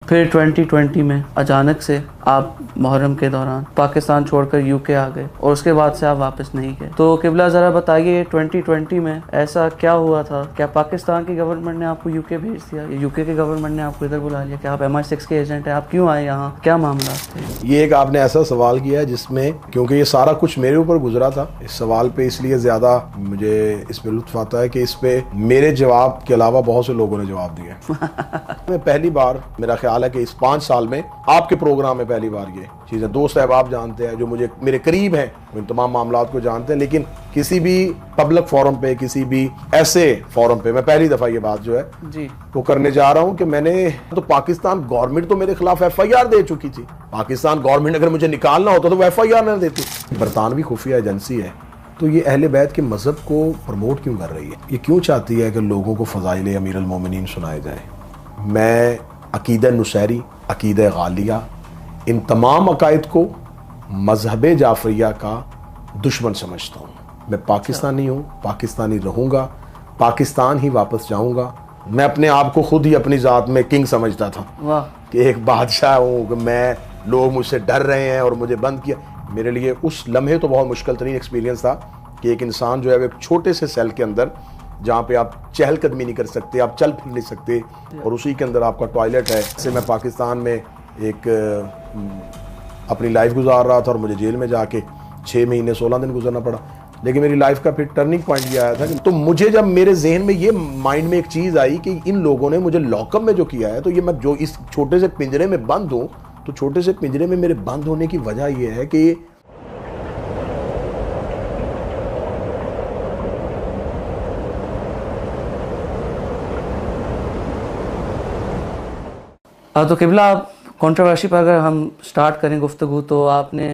फिर 2020 में अचानक से आप मुहर्रम के दौरान पाकिस्तान छोड़कर यूके आ गए और उसके बाद से आप वापस नहीं गए। तो किबला ज़रा बताइए 2020 में ऐसा क्या हुआ था? क्या पाकिस्तान की गवर्नमेंट ने आपको यूके भेज दिया या यूके की गवर्नमेंट ने आपको इधर बुला लिया कि आप MI6 के एजेंट हैं, आप क्यों आए यहाँ, क्या मामला थे? ये एक आपने ऐसा सवाल किया है जिसमें, क्योंकि ये सारा कुछ मेरे ऊपर गुजरा था, इस सवाल पे इसलिए ज़्यादा मुझे इस पे लुत्फ आता है कि इस पे मेरे जवाब के अलावा बहुत से लोगों ने जवाब दिया। मैं पहली बार, मेरा ख्याल है कि इस 5 साल में आपके प्रोग्राम में पहली बार ये चीज़ें, दोस्त अहबाब जानते हैं जो मुझे मेरे करीब हैं, इन तमाम मामलात को जानते हैं, लेकिन किसी भी पब्लिक फोरम पे, किसी भी ऐसे फोरम पे मैं पहली दफ़ा ये बात जो है जी वो करने जा रहा हूँ कि मैंने तो पाकिस्तान गवर्नमेंट तो मेरे खिलाफ FIR दे चुकी थी। पाकिस्तान गवर्नमेंट अगर मुझे निकालना होता तो वो FIR न देती। बरतानवी खुफिया एजेंसी है, तो ये अहले बैत के मजहब को प्रमोट क्यों कर रही है? ये क्यों चाहती है कि लोगों को फ़ज़ाइल अमीर अल मोमिनीन सुनाए जाए? मैं अकीदा नुसैरी, अकीदा गालिया, इन तमाम अकायद को मजहब जाफरिया का दुश्मन समझता हूँ। मैं पाकिस्तानी हूँ, पाकिस्तानी रहूँगा, पाकिस्तान ही वापस जाऊँगा। मैं अपने आप को खुद ही अपनी ज़ात में किंग समझता था कि एक बादशाह हूँ, कि मैं, लोग मुझसे डर रहे हैं और मुझे बंद किया। मेरे लिए उस लम्हे तो बहुत मुश्किल तरीन एक्सपीरियंस था कि एक इंसान जो है एक छोटे से सेल के अंदर, जहाँ पे आप चहलकदमी नहीं कर सकते, आप चल फिर नहीं सकते, और उसी के अंदर आपका टॉयलेट है। इससे मैं पाकिस्तान में एक अपनी लाइफ गुजार रहा था और मुझे जेल में जाके 6 महीने 16 दिन गुजरना पड़ा। लेकिन मेरी लाइफ का फिर टर्निंग पॉइंट ये आया था कि तो मुझे, जब मेरे जहन में ये माइंड में एक चीज़ आई कि इन लोगों ने मुझे लॉकअप में जो किया है, तो ये मैं जो इस छोटे से पिंजरे में बंद हूँ, तो छोटे से पिंजरे में मेरे बंद होने की वजह यह है कि तो किबला, आप कंट्रोवर्सी पर अगर हम स्टार्ट करें गुफ्तगू, तो आपने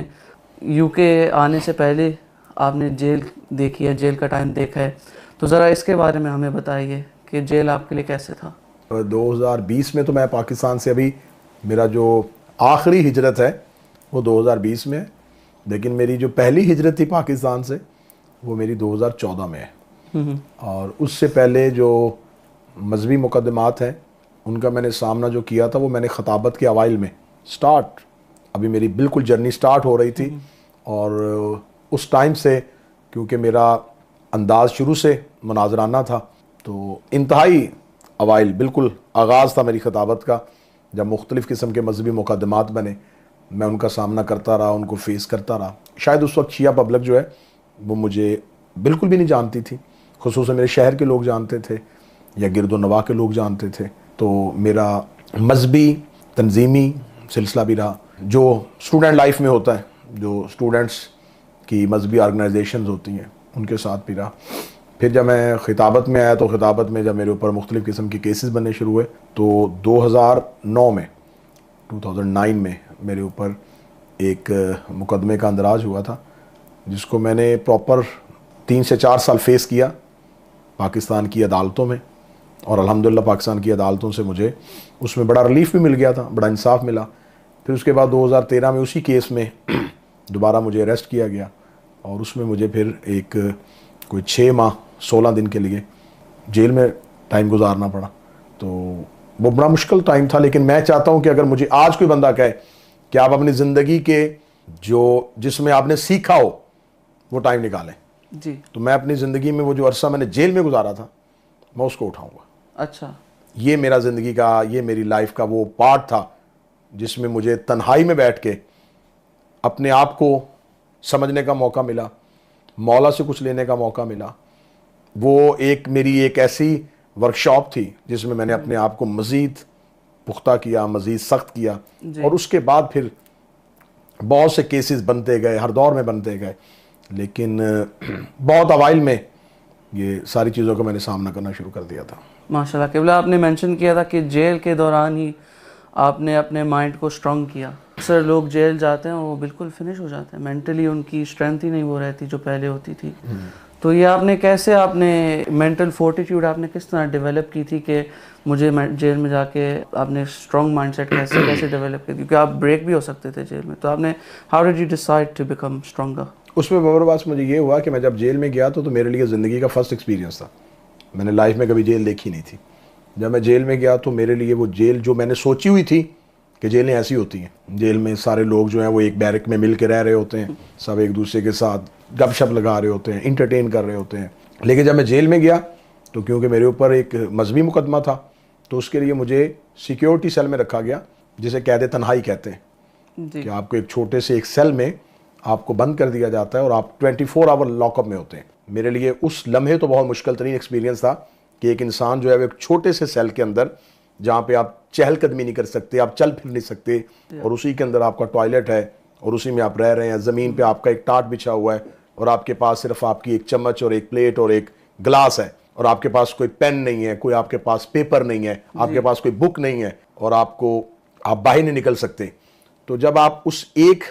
यूके आने से पहले आपने जेल देखी है, जेल का टाइम देखा है, तो ज़रा इसके बारे में हमें बताइए कि जेल आपके लिए कैसे था? 2020 में तो मैं पाकिस्तान से, अभी मेरा जो आखिरी हिजरत है वो 2020 में है, लेकिन मेरी जो पहली हिजरत थी पाकिस्तान से वो मेरी 2014 में है। और उससे पहले जो मजहबी मुकदमात हैं उनका मैंने सामना जो किया था वो मैंने खताबत के अवाइल में स्टार्ट, अभी मेरी बिल्कुल जर्नी स्टार्ट हो रही थी, और उस टाइम से क्योंकि मेरा अंदाज़ शुरू से मुनाजराना था, तो इंतहाई अवाइल बिल्कुल आगाज़ था मेरी खताबत का, जब मुख्तलिफ़ किस्म के मजहबी मुकदमात बने, मैं उनका सामना करता रहा, उनको फेस करता रहा। शायद उस वक्त शिया पब्लिक जो है वो मुझे बिल्कुल भी नहीं जानती थी, खुसूसन मेरे शहर के लोग जानते थे या गिरदो नवा के लोग जानते थे। तो मेरा मजहबी तंजीमी सिलसिला भी रहा, जो स्टूडेंट लाइफ में होता है, जो स्टूडेंट्स की मजहबी ऑर्गेनाइजेशंस होती हैं उनके साथ भी रहा। फिर जब मैं खिताबत में आया, तो खिताबत में जब मेरे ऊपर मुख्तलिफ़ किस्म के केसेस बनने शुरू हुए, तो 2009 में मेरे ऊपर एक मुकदमे का अंदराज हुआ था, जिसको मैंने प्रॉपर 3 से 4 साल फेस किया पाकिस्तान की अदालतों में, और अल्हम्दुलिल्लाह पाकिस्तान की अदालतों से मुझे उसमें बड़ा रिलीफ भी मिल गया था, बड़ा इंसाफ मिला। फिर उसके बाद 2013 में उसी केस में दोबारा मुझे अरेस्ट किया गया, और उसमें मुझे फिर एक कोई 6 माह 16 दिन के लिए जेल में टाइम गुजारना पड़ा। तो वो बड़ा मुश्किल टाइम था, लेकिन मैं चाहता हूँ कि अगर मुझे आज कोई बंदा कहे कि आप अपनी ज़िंदगी के जो जिसमें आपने सीखा हो वो टाइम निकालें जी, तो मैं अपनी ज़िंदगी में वो जो अरसा मैंने जेल में गुजारा था मैं उसको उठाऊँगा। अच्छा, ये मेरा ज़िंदगी का, ये मेरी लाइफ का वो पार्ट था जिसमें मुझे तन्हाई में बैठ के अपने आप को समझने का मौका मिला, मौला से कुछ लेने का मौका मिला। वो एक मेरी एक ऐसी वर्कशॉप थी जिसमें मैंने अपने आप को मज़ीद पुख्ता किया, मज़ीद सख्त किया, और उसके बाद फिर बहुत से केसेस बनते गए, हर दौर में बनते गए, लेकिन बहुत अवाइल में ये सारी चीज़ों का मैंने सामना करना शुरू कर दिया था। माशाल्लाह। किबला, आपने मेंशन किया था कि जेल के दौरान ही आपने अपने माइंड को स्ट्रॉन्ग किया। अक्सर लोग जेल जाते हैं वो बिल्कुल फिनिश हो जाते हैं, मेंटली उनकी स्ट्रेंथ ही नहीं वो रहती जो पहले होती थी। तो ये आपने कैसे, आपने मेंटल फोर्टिट्यूड आपने किस तरह डेवलप की थी कि मुझे जेल में जाके आपने स्ट्रॉन्ग माइंडसेट कैसे कैसे डेवलप किया, क्योंकि आप ब्रेक भी हो सकते थे जेल में, तो आपने how did you decide to become stronger? उसमें बबरबास मुझे ये हुआ कि मैं जब जेल में गया तो मेरे लिए ज़िंदगी का फ़र्स्ट एक्सपीरियंस था। मैंने लाइफ में कभी जेल देखी नहीं थी, जब मैं जेल में गया तो मेरे लिए वो जेल जो मैंने सोची हुई थी कि जेलें ऐसी होती हैं, जेल में सारे लोग जो हैं वो एक बैरक में मिल के रह रहे होते हैं, सब एक दूसरे के साथ गपशप लगा रहे होते हैं, इंटरटेन कर रहे होते हैं। लेकिन जब मैं जेल में गया तो क्योंकि मेरे ऊपर एक मजहबी मुकदमा था तो उसके लिए मुझे सिक्योरिटी सेल में रखा गया, जिसे कैद तन्हाई कहते हैं कि आपको एक छोटे से एक सेल में आपको बंद कर दिया जाता है और आप 24 आवर लॉकअप में होते हैं। मेरे लिए उस लम्हे तो बहुत मुश्किल तरीन एक्सपीरियंस था कि एक इंसान जो है वो एक छोटे से सेल के अंदर, जहाँ पे आप चहलकदमी नहीं कर सकते, आप चल फिर नहीं सकते, और उसी के अंदर आपका टॉयलेट है और उसी में आप रह रहे हैं। ज़मीन पे आपका एक टाट बिछा हुआ है और आपके पास सिर्फ आपकी एक चम्मच और एक प्लेट और एक गिलास है, और आपके पास कोई पेन नहीं है, कोई आपके पास पेपर नहीं है, आपके पास कोई बुक नहीं है, और आप बाहर नहीं निकल सकते। तो जब आप उस एक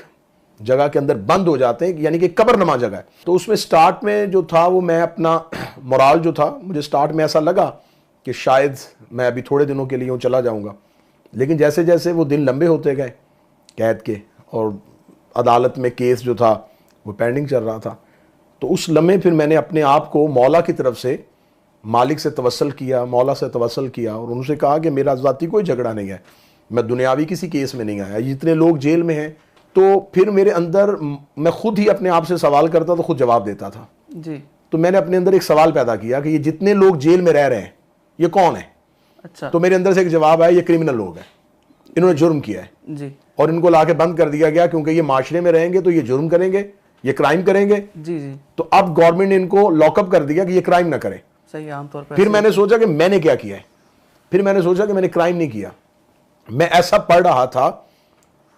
जगह के अंदर बंद हो जाते हैं, यानी कि कब्रनुमा जगह है, तो उसमें स्टार्ट में जो था वो मैं अपना मोराल जो था, मुझे स्टार्ट में ऐसा लगा कि शायद मैं अभी थोड़े दिनों के लिए यूँ चला जाऊँगा। लेकिन जैसे जैसे वो दिन लंबे होते गए कैद के और अदालत में केस जो था वो पेंडिंग चल रहा था, तो उस लम्हे फिर मैंने अपने आप को मौला की तरफ से, मालिक से तवस्सल किया, मौला से तवस्सल किया और उनसे कहा कि मेरा ज़ाती कोई झगड़ा नहीं है, मैं दुनियावी किसी केस में नहीं आया। जितने लोग जेल में हैं, तो फिर मेरे अंदर मैं खुद ही अपने आप से सवाल करता तो खुद जवाब देता था जी। तो मैंने अपने अंदर एक सवाल पैदा किया कि ये जितने लोग जेल में रह रहे हैं ये कौन है? अच्छा। तो मेरे अंदर से एक जवाब आया, ये क्रिमिनल लोग हैं, इन्होंने जुर्म किया है जी। और इनको लाके बंद कर दिया गया क्योंकि ये माशरे में रहेंगे तो ये जुर्म करेंगे, ये क्राइम करेंगे। जी जी। तो अब गवर्नमेंट ने इनको लॉकअप कर दिया कि ये क्राइम ना करे। सही, आमतौर पर। फिर मैंने सोचा कि मैंने क्या किया है, फिर मैंने सोचा कि मैंने क्राइम नहीं किया। मैं ऐसा पढ़ रहा था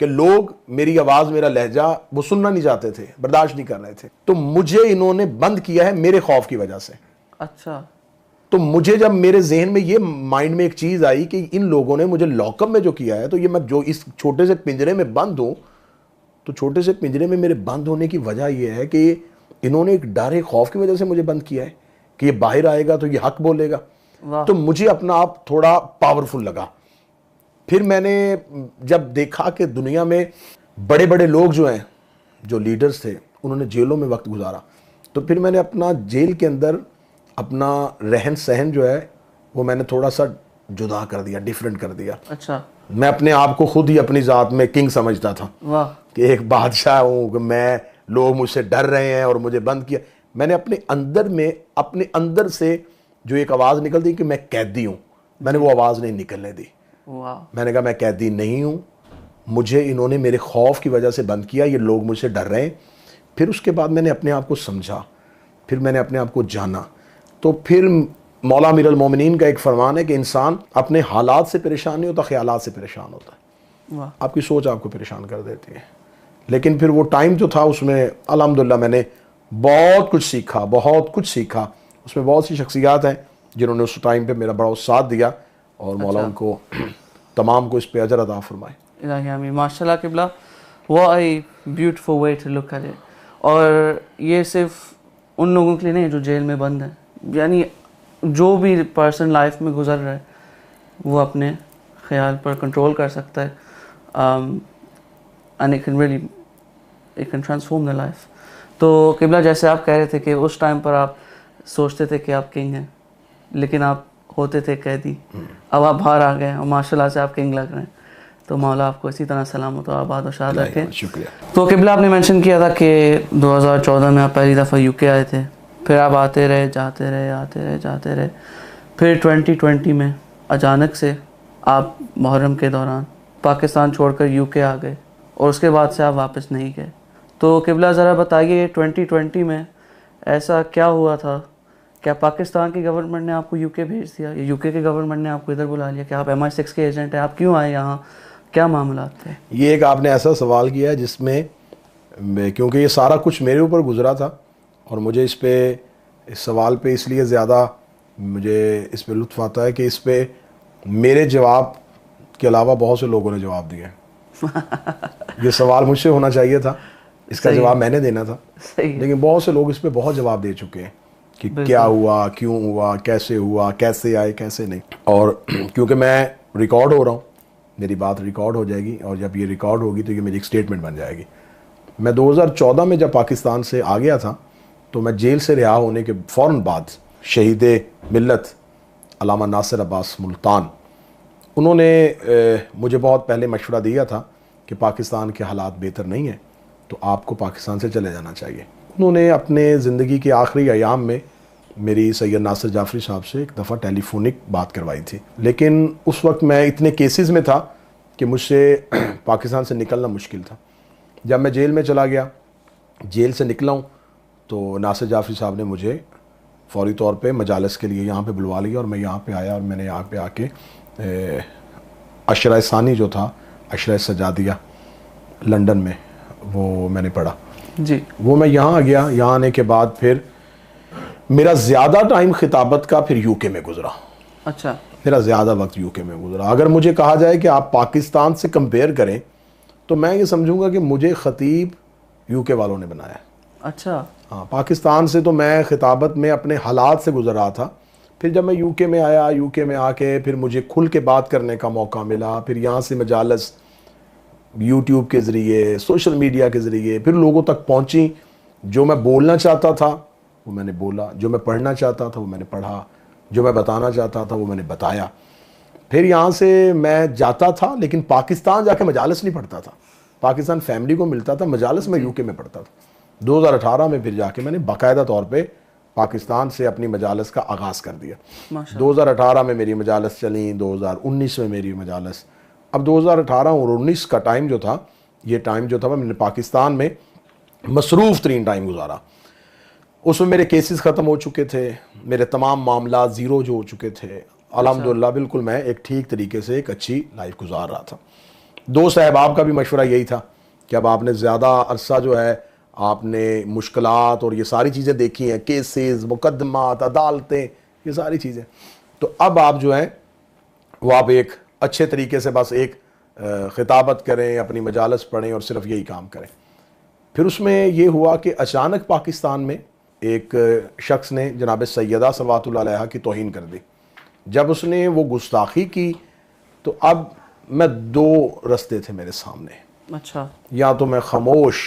कि लोग मेरी आवाज, मेरा लहजा वो सुनना नहीं चाहते थे, बर्दाश्त नहीं कर रहे थे, तो मुझे इन्होंने बंद किया है मेरे खौफ की वजह से। अच्छा। तो मुझे जब मेरे जहन में ये माइंड में एक चीज आई कि इन लोगों ने मुझे लॉकअप में जो किया है, तो ये मैं जो इस छोटे से पिंजरे में बंद हूं, तो छोटे से पिंजरे में मेरे बंद होने की वजह यह है कि इन्होंने एक डर, खौफ की वजह से मुझे बंद किया है कि ये बाहर आएगा तो ये हक बोलेगा। तो मुझे अपना आप थोड़ा पावरफुल लगा। फिर मैंने जब देखा कि दुनिया में बड़े बड़े लोग जो हैं, जो लीडर्स थे, उन्होंने जेलों में वक्त गुजारा, तो फिर मैंने अपना जेल के अंदर अपना रहन सहन जो है वो मैंने थोड़ा सा जुदा कर दिया, डिफरेंट कर दिया। अच्छा। मैं अपने आप को खुद ही अपनी ज़ात में किंग समझता था। वाह। कि एक बादशाह हूँ, कि मैं, लोग मुझसे डर रहे हैं और मुझे बंद किया। मैंने अपने अंदर में, अपने अंदर से जो एक आवाज़ निकलती कि मैं कैदी हूँ, मैंने वो आवाज़ नहीं निकलने दी। मैंने कहा मैं कैदी नहीं हूँ, मुझे इन्होंने मेरे खौफ की वजह से बंद किया, ये लोग मुझसे डर रहे हैं। फिर उसके बाद मैंने अपने आप को समझा, फिर मैंने अपने आप को जाना। तो फिर मौला अमीरुल मोमिनीन का एक फरमान है कि इंसान अपने हालात से परेशान नहीं होता, ख्यालात से परेशान होता है। आपकी सोच आपको परेशान कर देती है। लेकिन फिर वो टाइम जो था उसमें अल्हम्दुलिल्लाह मैंने बहुत कुछ सीखा, बहुत कुछ सीखा। उसमें बहुत सी शख्सियात हैं जिन्होंने उस टाइम पे मेरा बड़ा साथ दिया और मौला उनको तमाम को इस पे अजर अता फरमाए। इलाही आमीन। माशाल्लाह क़िबला, what a beautiful way to look at it. और ये सिर्फ उन लोगों के लिए नहीं जो जेल में बंद हैं, यानी जो भी पर्सन लाइफ में गुजर रहा है वो अपने ख्याल पर कंट्रोल कर सकता है, and it can transform the life. तो क़िबला, जैसे आप कह रहे थे कि उस टाइम पर आप सोचते थे कि आप किंग हैं, लेकिन आप होते थे कैदी। अब आप बाहर आ गए और माशाल्लाह से आप किंग लग रहे हैं। तो मौला आपको इसी तरह सलामत और आबाद और शाद रखे। शुक्रिया। तो क़िबला, आपने मेंशन किया था कि 2014 में आप पहली दफ़ा यूके आए थे, फिर आप आते रहे, जाते रहे, आते रहे, जाते रहे। फिर 2020 में अचानक से आप मुहर्रम के दौरान पाकिस्तान छोड़कर यूके आ गए और उसके बाद से आप वापस नहीं गए। तो क़िबला, ज़रा बताइए 2020 में ऐसा क्या हुआ था? क्या पाकिस्तान की गवर्नमेंट ने आपको यूके भेज दिया या यूके के गवर्नमेंट ने आपको इधर बुला लिया कि आप MI6 के एजेंट हैं, आप क्यों आए यहाँ, क्या मामला थे? ये एक आपने ऐसा सवाल किया है जिसमें, क्योंकि ये सारा कुछ मेरे ऊपर गुजरा था और मुझे इस सवाल पे इसलिए ज़्यादा मुझे इस पे लुत्फ़ आता है कि इस पे मेरे जवाब के अलावा बहुत से लोगों ने जवाब दिए। ये सवाल मुझसे होना चाहिए था, इसका जवाब मैंने देना था, लेकिन बहुत से लोग इस पे बहुत जवाब दे चुके हैं कि क्या हुआ, क्यों हुआ, कैसे आए, कैसे नहीं। और क्योंकि मैं रिकॉर्ड हो रहा हूँ, मेरी बात रिकॉर्ड हो जाएगी और जब ये रिकॉर्ड होगी तो ये मेरी एक स्टेटमेंट बन जाएगी। मैं 2014 में जब पाकिस्तान से आ गया था तो मैं जेल से रिहा होने के फ़ौरन बाद शहीद मिल्लत अल्लामा नासिर अब्बास मुल्तान, उन्होंने मुझे बहुत पहले मशवरा दिया था कि पाकिस्तान के हालात बेहतर नहीं हैं तो आपको पाकिस्तान से चले जाना चाहिए। उन्होंने अपने ज़िंदगी के आखिरी अयाम में मेरी सैयद नासिर जाफरी साहब से एक दफ़ा टेलीफोनिक बात करवाई थी, लेकिन उस वक्त मैं इतने केसेस में था कि मुझसे पाकिस्तान से निकलना मुश्किल था। जब मैं जेल में चला गया, जेल से निकला हूँ, तो नासिर जाफरी साहब ने मुझे फौरी तौर पे मजालस के लिए यहाँ पे बुलवा लिया और मैं यहाँ पे आया और मैंने यहाँ पे आके अशरा सानी जो था, अशरा सजादिया लंदन में, वो मैंने पढ़ा जी। वो मैं यहाँ आ गया। यहाँ आने के बाद फिर मेरा ज़्यादा टाइम खिताबत का फिर यूके में गुजरा। अच्छा। मेरा ज़्यादा वक्त यूके में गुजरा। अगर मुझे कहा जाए कि आप पाकिस्तान से कंपेयर करें तो मैं ये समझूंगा कि मुझे ख़तीब यूके वालों ने बनाया। अच्छा। हाँ, पाकिस्तान से तो मैं खिताबत में अपने हालात से गुजर रहा था। फिर जब मैं यूके में आया, यूके में आके फिर मुझे खुल के बात करने का मौका मिला। फिर यहाँ से मजालस यूट्यूब के ज़रिए, सोशल मीडिया के ज़रिए फिर लोगों तक पहुँची। जो मैं बोलना चाहता था वो मैंने बोला, जो मैं पढ़ना चाहता था वो मैंने पढ़ा, जो मैं बताना चाहता था वो मैंने बताया। फिर यहाँ से मैं जाता था, लेकिन पाकिस्तान जाके मजालस नहीं पढ़ता था। पाकिस्तान फैमिली को मिलता था, मजालस में यूके में पढ़ता था। 2018 में फिर जाके मैंने बाकायदा तौर पे पाकिस्तान से अपनी मजालस का आगाज़ कर दिया। 2018 में मेरी मजालस चली, 2019 में मेरी मजालस। अब 2018 और 19 का टाइम जो था, ये टाइम जो था मैंने पाकिस्तान में मसरूफ़ तरीन टाइम गुजारा। उसमें मेरे केसेस ख़त्म हो चुके थे, मेरे तमाम मामला ज़ीरो जो हो चुके थे। अल्हम्दुलिल्लाह बिल्कुल मैं एक ठीक तरीके से एक अच्छी लाइफ गुजार रहा था। दोस्त अहबाब का भी मशवरा यही था कि अब आपने ज़्यादा अरसा जो है आपने मुश्किलात और ये सारी चीज़ें देखी हैं, केसेस, मुकदमात, अदालतें, ये सारी चीज़ें, तो अब आप जो हैं वो आप एक अच्छे तरीके से बस एक खिताबत करें, अपनी मजालस पढ़ें और सिर्फ यही काम करें। फिर उसमें ये हुआ कि अचानक पाकिस्तान में एक शख्स ने जनाब सैयदा सल्लल्लाहु अलैहा की तौहीन कर दी। जब उसने वो गुस्ताखी की तो अब मैं दो रास्ते थे मेरे सामने। अच्छा। या तो मैं खामोश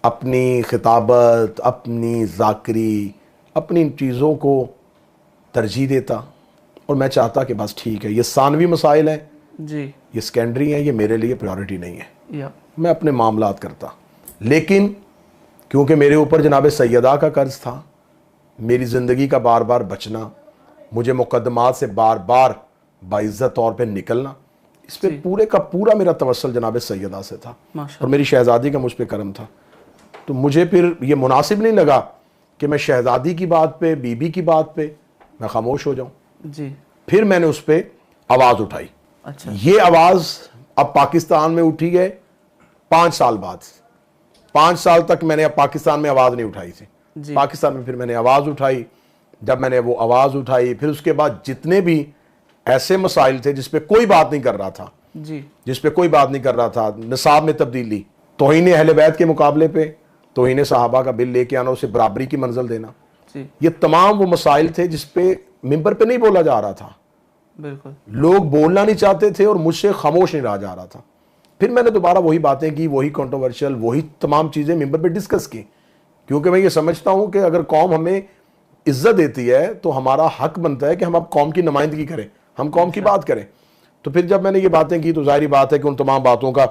अपनी खिताबत, अपनी ज़ाकरी, अपनी इन चीज़ों को तरजीह देता और मैं चाहता कि बस ठीक है, ये सानवी मसाइल हैं जी, ये सेकेंडरी हैं, ये मेरे लिए प्रायोरिटी नहीं है, या मैं अपने मामलात करता। लेकिन क्योंकि मेरे ऊपर जनाब सैयदा का कर्ज था, मेरी ज़िंदगी का बार बार बचना, मुझे मुकदमात से बार बार बाइज़्ज़त तौर पे निकलना, इस पे पूरे का पूरा मेरा तवस्सुल जनाब सैयदा से था और मेरी शहज़ादी का मुझ पे करम था। तो मुझे फिर ये मुनासिब नहीं लगा कि मैं शहज़ादी की बात पे, बीबी की बात पे मैं खामोश हो जाऊं जी। फिर मैंने उस पर आवाज़ उठाई। अच्छा। ये आवाज़ अब पाकिस्तान में उठी है 5 साल बाद। 5 साल तक मैंने अब पाकिस्तान में आवाज़ नहीं उठाई थी। पाकिस्तान में फिर मैंने आवाज़ उठाई। जब मैंने वो आवाज़ उठाई फिर उसके बाद जितने भी ऐसे मसाइल थे जिस पे कोई बात नहीं कर रहा था जी, जिस पे कोई बात नहीं कर रहा था, निसाब में तब्दीली, तौहीन अहले बैत के मुकाबले पे तौहीन सहाबा का बिल लेके आना, उसे बराबरी की मंजिल देना, ये तमाम वो मसाइल थे जिस पे मिंबर पे नहीं बोला जा रहा था। बिल्कुल लोग बोलना नहीं चाहते थे और मुझसे खामोश नहीं रहा जा रहा था। फिर मैंने दोबारा वही बातें की, वही कंट्रोवर्शियल, वही तमाम चीज़ें मिंबर पे डिस्कस की, क्योंकि मैं ये समझता हूँ कि अगर कौम हमें इज्जत देती है तो हमारा हक बनता है कि हम अब कौम की नुमाइंदगी करें, हम कौम की बात करें। तो फिर जब मैंने ये बातें की तो जाहिर बात है कि उन तमाम बातों का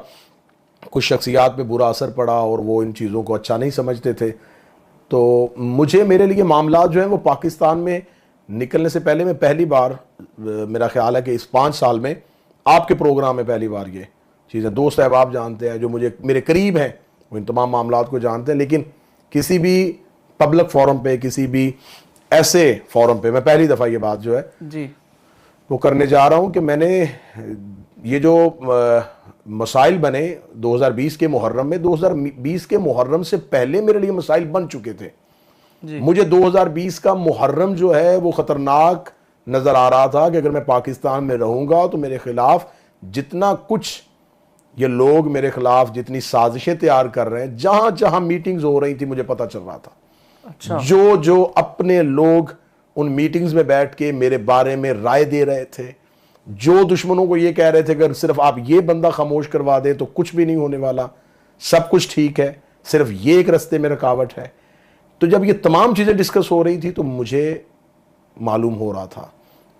कुछ शख्सियात पे बुरा असर पड़ा और वो इन चीज़ों को अच्छा नहीं समझते थे। तो मुझे, मेरे लिए मामला जो हैं वो पाकिस्तान में निकलने से पहले, मैं पहली बार, मेरा ख्याल है कि इस 5 साल में आपके प्रोग्राम में पहली बार ये चीज़ें, दोस्त अहबाब जानते हैं जो मुझे मेरे करीब हैं, वो इन तमाम मामलात को जानते हैं, लेकिन किसी भी पब्लिक फोरम पे, किसी भी ऐसे फोरम पे मैं पहली दफ़ा ये बात जो है जी वो करने जा रहा हूँ कि मैंने ये जो मसाइल बने 2020 के मुहर्रम में, 2020 के मुहर्रम से पहले मेरे लिए मसाइल बन चुके थे जी। मुझे 2020 का मुहर्रम जो है वो ख़तरनाक नज़र आ रहा था कि अगर मैं पाकिस्तान में रहूँगा तो मेरे ख़िलाफ़ जितना कुछ ये लोग मेरे ख़िलाफ़ जितनी साजिशें तैयार कर रहे हैं, जहाँ जहाँ मीटिंग्स हो रही थी मुझे पता चल रहा था। अच्छा। जो जो अपने लोग उन मीटिंग्स में बैठ के मेरे बारे में राय दे रहे थे, जो दुश्मनों को ये कह रहे थे अगर सिर्फ आप ये बंदा खामोश करवा दें तो कुछ भी नहीं होने वाला, सब कुछ ठीक है, सिर्फ ये एक रास्ते में रुकावट है। तो जब ये तमाम चीज़ें डिस्कस हो रही थी तो मुझे मालूम हो रहा था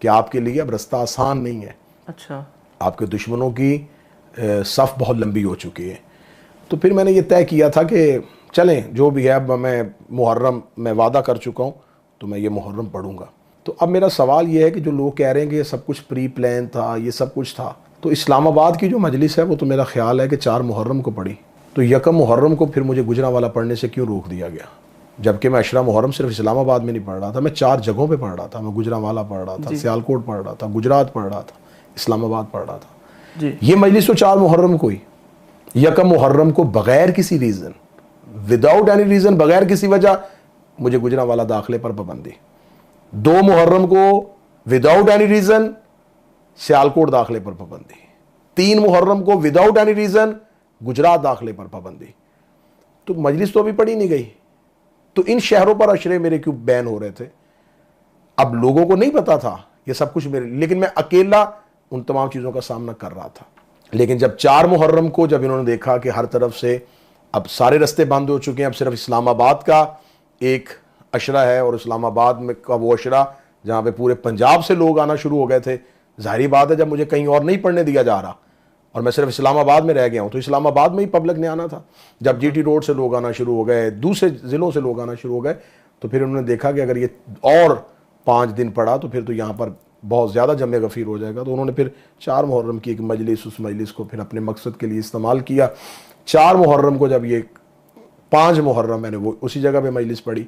कि आपके लिए अब रास्ता आसान नहीं है, अच्छा, आपके दुश्मनों की सफ़ बहुत लंबी हो चुकी है। तो फिर मैंने ये तय किया था कि चलें जो भी है, अब मैं मुहर्रम में वादा कर चुका हूँ तो मैं ये मुहर्रम पढ़ूंगा। तो अब मेरा सवाल ये है कि जो लोग कह रहे हैं कि ये सब कुछ प्री प्लान था, ये सब कुछ था, तो इस्लामाबाद की जो मजलिस है वो तो मेरा ख्याल है कि 4 मुहर्रम को पढ़ी, तो यकम मुहर्रम को फिर मुझे गुजरांवाला पढ़ने से क्यों रोक दिया गया? जबकि मैं अशरा मुहर्रम सिर्फ इस्लामाबाद में नहीं पढ़ रहा था, मैं 4 जगहों पे पढ़ रहा था। मैं गुजरांवाला पढ़ रहा था, सियालकोट पढ़ रहा था, गुजरात पढ़ रहा था, इस्लामाबाद पढ़ रहा था जी। ये मजलिस तो 4 मुहर्रम को ही, यकम मुहर्रम को बगैर किसी रीज़न, विदाउट एनी रीज़न, बगैर किसी वजह मुझे गुजरांवाला दाखिले पर पाबंदी। 2 मुहर्रम को विदाउट एनी रीज़न सियालकोट दाखिले पर पाबंदी। 3 मुहर्रम को विदाउट एनी रीज़न गुजरात दाखिले पर पाबंदी। तो मजलिस तो अभी पढ़ी नहीं गई, तो इन शहरों पर अशरे मेरे क्यों बैन हो रहे थे? अब लोगों को नहीं पता था ये सब कुछ मेरे, लेकिन मैं अकेला उन तमाम चीज़ों का सामना कर रहा था। लेकिन जब 4 मुहर्रम को जब इन्होंने देखा कि हर तरफ से अब सारे रास्ते बंद हो चुके हैं, अब सिर्फ इस्लामाबाद का एक अशरा है, और इस्लामाबाद में का वो अशरा जहाँ पे पूरे पंजाब से लोग आना शुरू हो गए थे। जाहिर बात है जब मुझे कहीं और नहीं पढ़ने दिया जा रहा और मैं सिर्फ इस्लामाबाद में रह गया हूँ, तो इस्लामाबाद में ही पब्लिक ने आना था। जब जीटी रोड से लोग आना शुरू हो गए, दूसरे ज़िलों से लोग आना शुरू हो गए, तो फिर उन्होंने देखा कि अगर ये और 5 दिन पड़ा तो फिर तो यहाँ पर बहुत ज़्यादा जमे गफ़ीर हो जाएगा। तो उन्होंने फिर 4 मुहर्रम की एक मजलिस, उस मजलिस को फिर अपने मकसद के लिए इस्तेमाल किया। 4 मुहर्रम को जब ये 5 मुहर्रम मैंने वो उसी जगह पे मजलिस पढ़ी।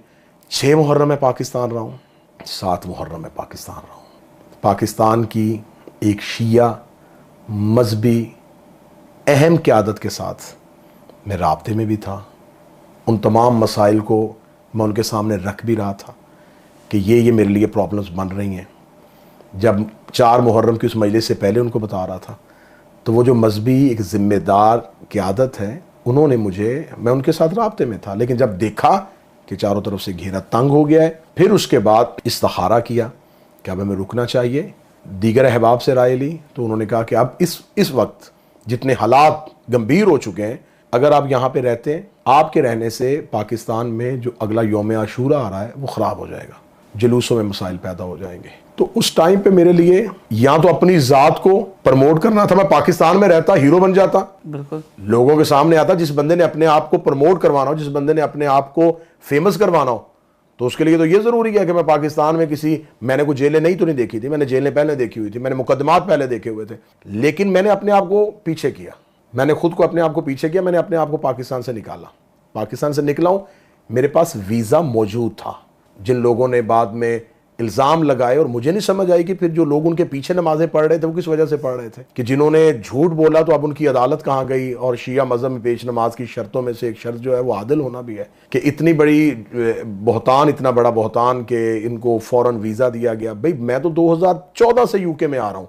6 मुहर्रम में पाकिस्तान रहा हूँ, 7 मुहर्रम में पाकिस्तान रहा हूँ। पाकिस्तान की एक शिया मजहबी अहम क़यादत के साथ मैं राब्ते में भी था। उन तमाम मसाइल को मैं उनके सामने रख भी रहा था कि ये मेरे लिए प्रॉब्लम्स बन रही हैं। जब 4 मुहर्रम की उस मजलिस से पहले उनको बता रहा था, तो वो जो मजहबी एक ज़िम्मेदार क़यादत है, उन्होंने मुझे, मैं उनके साथ राब्ते में था, लेकिन जब देखा कि चारों तरफ से घेरा तंग हो गया है, फिर उसके बाद इस्तिखारा किया कि अब हमें रुकना चाहिए। दीगर अहबाब से राय ली तो उन्होंने कहा कि अब इस वक्त जितने हालात गंभीर हो चुके हैं, अगर आप यहाँ पे रहते हैं, आपके रहने से पाकिस्तान में जो अगला यौम आशूरा आ रहा है वो ख़राब हो जाएगा, जुलूसों में मसाइल पैदा हो जाएंगे। तो उस टाइम पे मेरे लिए या तो अपनी ज़ात को प्रमोट करना था, मैं पाकिस्तान में रहता, हीरो बन जाता, बिल्कुल लोगों के सामने आता। जिस बंदे ने अपने आप को प्रमोट करवाना हो, जिस बंदे ने अपने आप को फेमस करवाना हो, तो उसके लिए तो ये ज़रूरी है कि मैं पाकिस्तान में मैंने कोई जेलें नहीं तो नहीं देखी थी, मैंने जेलें पहले देखी हुई थी, मैंने मुकदमात पहले देखे हुए थे, लेकिन मैंने अपने आप को पीछे किया, मैंने खुद को अपने आप को पीछे किया, मैंने अपने आप को पाकिस्तान से निकाला। पाकिस्तान से निकला हूँ, मेरे पास वीज़ा मौजूद था। जिन लोगों ने बाद में इल्ज़ाम लगाए, और मुझे नहीं समझ आई कि फिर जो लोग उनके पीछे नमाजें पढ़ रहे थे वो किस वजह से पढ़ रहे थे, कि जिन्होंने झूठ बोला तो अब उनकी अदालत कहाँ गई। और शिया मज़हब में पेश नमाज की शर्तों में से एक शर्त जो है वो आदिल होना भी है, कि इतनी बड़ी बहतान, इतना बड़ा बहतान के इनको फ़ौरन वीज़ा दिया गया। भाई मैं तो 2014 से यूके में आ रहा हूँ,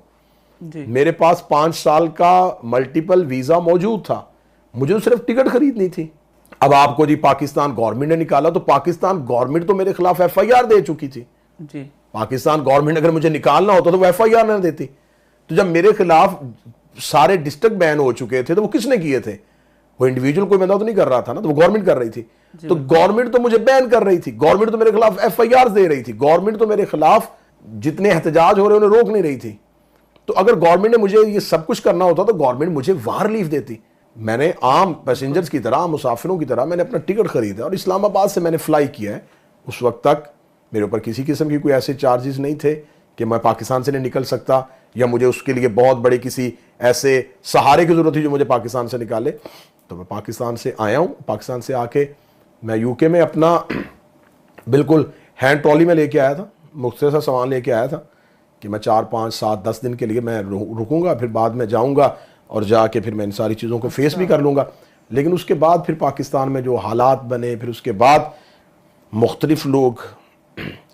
मेरे पास 5 साल का मल्टीपल वीज़ा मौजूद था, मुझे तो सिर्फ टिकट खरीदनी थी। अब आपको जी पाकिस्तान गवर्नमेंट ने निकाला, तो पाकिस्तान गवर्नमेंट तो मेरे खिलाफ FIR दे चुकी थी जी। पाकिस्तान गवर्नमेंट अगर मुझे निकालना होता तो वो FIR न देती। तो जब मेरे खिलाफ सारे डिस्ट्रिक्ट बैन हो चुके थे, तो वो किसने किए थे? वो इंडिविजुअल कोई बंदा तो नहीं कर रहा था ना, तो वो गवर्नमेंट कर रही थी। तो गवर्नमेंट तो मुझे बैन कर रही थी, गवर्नमेंट तो मेरे खिलाफ FIR दे रही थी, गवर्नमेंट तो मेरे खिलाफ जितने एहतजाज हो रहे उन्हें रोक नहीं रही थी। तो अगर गवर्नमेंट ने मुझे ये सब कुछ करना होता तो गवर्नमेंट मुझे वहां रिलीफ देती। मैंने आम पैसेंजर्स की तरह, मुसाफिरों की तरह मैंने अपना टिकट खरीदा और इस्लामाबाद से मैंने फ्लाई किया है। उस वक्त तक मेरे ऊपर किसी किस्म की कोई ऐसे चार्जेस नहीं थे कि मैं पाकिस्तान से नहीं निकल सकता, या मुझे उसके लिए बहुत बड़े किसी ऐसे सहारे की ज़रूरत थी जो मुझे पाकिस्तान से निकाले। तो मैं पाकिस्तान से आया हूँ। पाकिस्तान से आके मैं यूके में अपना बिल्कुल हैंड ट्रॉली में लेके आया था, मुख्तसर सा सामान लेके आया था कि मैं 4, 5, 7, 10 दिन के लिए मैं रुकूंगा, फिर बाद में जाऊँगा और जाके फिर मैं इन सारी चीज़ों को फेस भी कर लूँगा। लेकिन उसके बाद फिर पाकिस्तान में जो हालात बने, फिर उसके बाद मुख्तलिफ लोग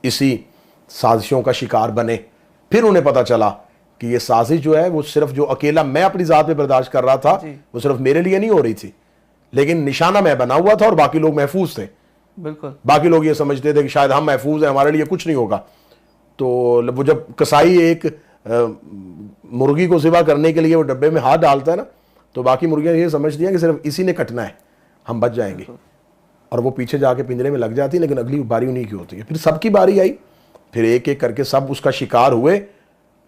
इसी साजिशों का शिकार बने। फिर उन्हें पता चला कि ये साजिश जो है वो सिर्फ जो अकेला मैं अपनी ज़ात में बर्दाश्त कर रहा था वो सिर्फ मेरे लिए नहीं हो रही थी, लेकिन निशाना मैं बना हुआ था और बाकी लोग महफूज थे। बिल्कुल, बाकी लोग ये समझते थे कि शायद हम महफूज हैं, हमारे लिए कुछ नहीं होगा। तो वो जब कसाई एक मुर्गी को ज़िबा करने के लिए वो डब्बे में हाथ डालता है ना, तो बाकी मुर्गियाँ ये समझती हैं कि सिर्फ इसी ने कटना है, हम बच जाएंगे, और वो पीछे जाके पिंजरे में लग जाती है। लेकिन अगली बारी उन्हीं की होती है। फिर सबकी बारी आई, फिर एक एक करके सब उसका शिकार हुए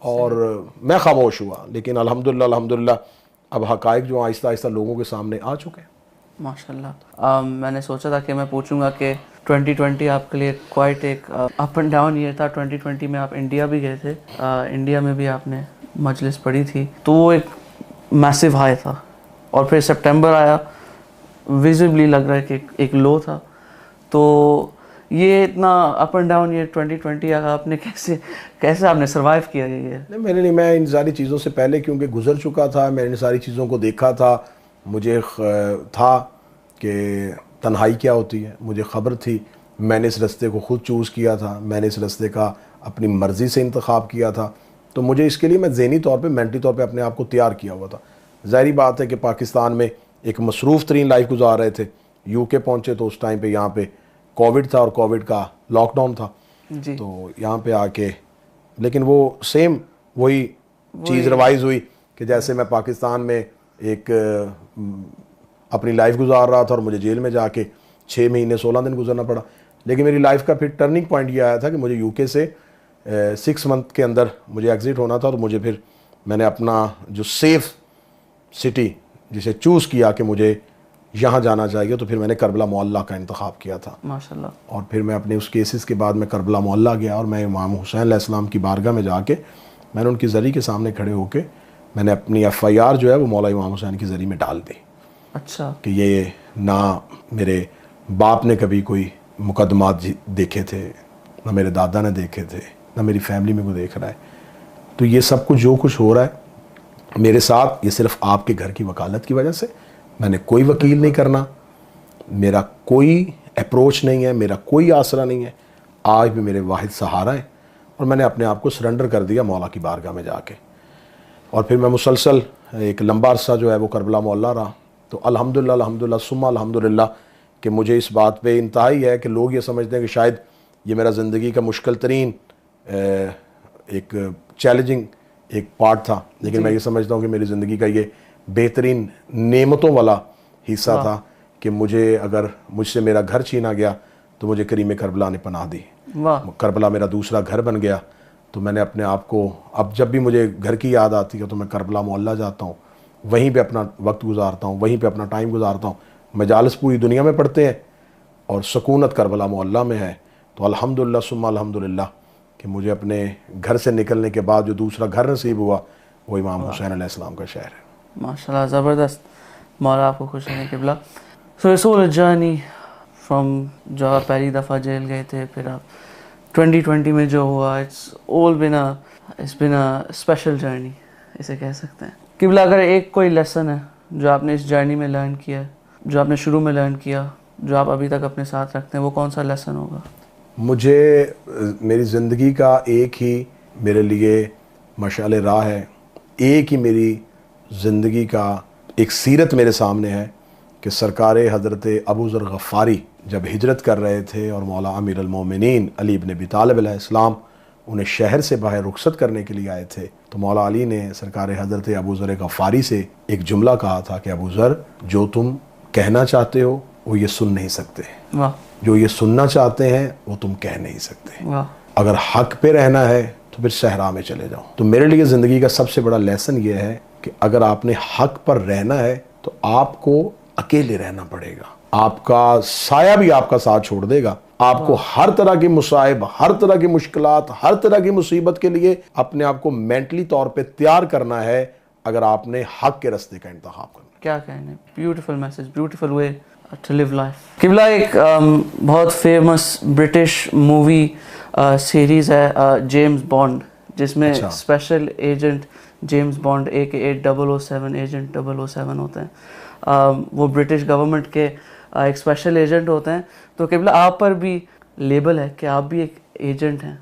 और मैं खामोश हुआ। लेकिन अल्हम्दुलिल्लाह अब हक़ाइक़ जो आहिस्ता आहिस्ता लोगों के सामने आ चुके हैं। माशाल्लाह। मैंने सोचा था कि मैं पूछूंगा कि 2020 आपके लिए क्वाइट एक अप एंड डाउन ईयर था। 2020 में आप इंडिया भी गए थे, इंडिया में भी आपने मजलिस पढ़ी थी, तो वो एक मैसिव हाई था। और फिर सितंबर आया, विजिबली लग रहा है कि एक लो था। तो ये इतना अप एंड डाउन ये 2020 आपने कैसे आपने सरवाइव किया ये? नहीं, मैंने नहीं, मैं इन सारी चीज़ों से पहले क्योंकि गुजर चुका था, मैंने इन सारी चीज़ों को देखा था। मुझे था कि तन्हाई क्या होती है, मुझे ख़बर थी। मैंने इस रास्ते को ख़ुद चूज़ किया था, मैंने इस रास्ते का अपनी मर्ज़ी से इंतखाब किया था। तो मुझे इसके लिए मैं ज़हनी तौर पे, मेंटली तौर पे अपने आप को तैयार किया हुआ था। ज़ाहिर बात है कि पाकिस्तान में एक मसरूफ़ तरीन लाइफ गुजार रहे थे। यूके पहुँचे तो उस टाइम पे यहाँ पे कोविड था और कोविड का लॉकडाउन था जी। तो यहाँ पे आके, लेकिन वो सेम वही चीज़ रिवाइज़ हुई कि जैसे मैं पाकिस्तान में एक अपनी लाइफ गुजार रहा था और मुझे जेल में जाके 6 महीने 16 दिन गुजरना पड़ा। लेकिन मेरी लाइफ का फिर टर्निंग पॉइंट ये आया था कि मुझे यूके से 6 मंथ के अंदर मुझे एग्ज़िट होना था। और मुझे फिर मैंने अपना जो सेफ़ सिटी जिसे चूज़ किया कि मुझे यहाँ जाना चाहिए, तो फिर मैंने करबला मोहल्ला का इंतखाब किया था माशाल्लाह। और फिर मैं अपने उस केसेस के बाद मैं करबला मोहल्ला गया और मैं इमाम हुसैन अलैहिस्सलाम की बारगाह में जाके मैंने उनकी ज़री के सामने खड़े होके मैंने अपनी FIR जो है वो मौला इमाम हुसैन की ज़री में डाल दी। अच्छा। कि ये ना मेरे बाप ने कभी कोई मुकदमात देखे थे, ना मेरे दादा ने देखे थे, ना मेरी फैमिली में कोई देख रहा है। तो ये सब कुछ जो कुछ हो रहा है मेरे साथ, ये सिर्फ आपके घर की वकालत की वजह से। मैंने कोई वकील नहीं करना, मेरा कोई अप्रोच नहीं है, मेरा कोई आसरा नहीं है। आज भी मेरे वाहिद सहारा है और मैंने अपने आप को सरेंडर कर दिया मौला की बारगाह में जाके। और फिर मैं मुसलसल एक लंबा अरसा जो है वो करबला मोहल्ला रहा। तो अल्हम्दुलिल्लाह सुम्मा अल्हम्दुलिल्लाह कि मुझे इस बात पे इंतहाई है कि लोग ये समझते हैं कि शायद ये मेरा ज़िंदगी का मुश्किल तरीन एक चैलेंजिंग एक पार्ट था। लेकिन मैं ये समझता हूँ कि मेरी ज़िंदगी का ये बेहतरीन नेमतों वाला हिस्सा था कि मुझे अगर मुझसे मेरा घर छीना गया तो मुझे करीम करबला ने पनाह दी। करबला मेरा दूसरा घर बन गया। तो मैंने अपने आप को, अब जब भी मुझे घर की याद आती है तो मैं करबला मोहल्ला जाता हूँ, वहीं पे अपना वक्त गुजारता हूँ, वहीं पे अपना टाइम गुजारता हूँ। मजालिस पूरी दुनिया में पढ़ते हैं और सुकूनत करबला मोहल्ला में है। तो अल्हम्दुलिल्लाह सुम्मा अल्हम्दुलिल्लाह कि मुझे अपने घर से निकलने के बाद जो दूसरा घर नसीब हुआ वो इमाम हुसैन अलैहिस्सलाम का शहर है। माशाल्लाह, ज़बरदस्त। मौला आपको खुश रहने किबला। So it's all a journey from जो आप पहली दफ़ा जेल गए थे, फिर आप 2020 में जो हुआ, it's been a special journey, इसे कह सकते हैं। किबला, अगर एक कोई लेसन है जो आपने इस जर्नी में लर्न किया है, जो आपने शुरू में लर्न किया, जो आप अभी तक अपने साथ रखते हैं, वो कौन सा लेसन होगा? मुझे मेरी ज़िंदगी का एक ही मेरे लिए मशाल राह है, एक ही मेरी ज़िंदगी का एक सीरत मेरे सामने है कि सरकार हज़रत अबू ज़र गफ़ारी जब हिजरत कर रहे थे और मौला अमीर अल-मोमिनीन अली इब्न अबी तालिब अलैहिस्सलाम उन्हें शहर से बाहर रुखसत करने के लिए आए थे, तो मौला अली ने सरकार हज़रत अबू ज़र गफ़ारी से एक जुमला कहा था कि अबू ज़र, जो तुम कहना चाहते हो वो ये सुन नहीं सकते, जो ये सुनना चाहते हैं वो तुम कह नहीं सकते। अगर हक पे रहना है तो फिर सहरा में चले जाओ। तो मेरे लिए ज़िंदगी का सबसे बड़ा लेसन ये है कि अगर आपने हक पर रहना है तो आपको अकेले रहना पड़ेगा। आपका साया भी आपका साथ छोड़ देगा। आपको हर तरह के मुसाइब, हर तरह की मुश्किलात, हर तरह की मुसीबत के लिए अपने आप को मेंटली तौर पे तैयार करना है अगर आपने हक के रास्ते का इंतखाब करना। क्या कहने, beautiful message, beautiful way to live life. किबला, एक बहुत फेमस ब्रिटिश मूवी सीरीज़ है जेम्स बॉन्ड, जिसमें special agent James Bond AKA 007 agent 007 होते हैं। वो ब्रिटिश गवर्नमेंट के एक स्पेशल एजेंट होते हैं। तो किबला, आप पर भी लेबल है कि आप भी एक एजेंट हैं,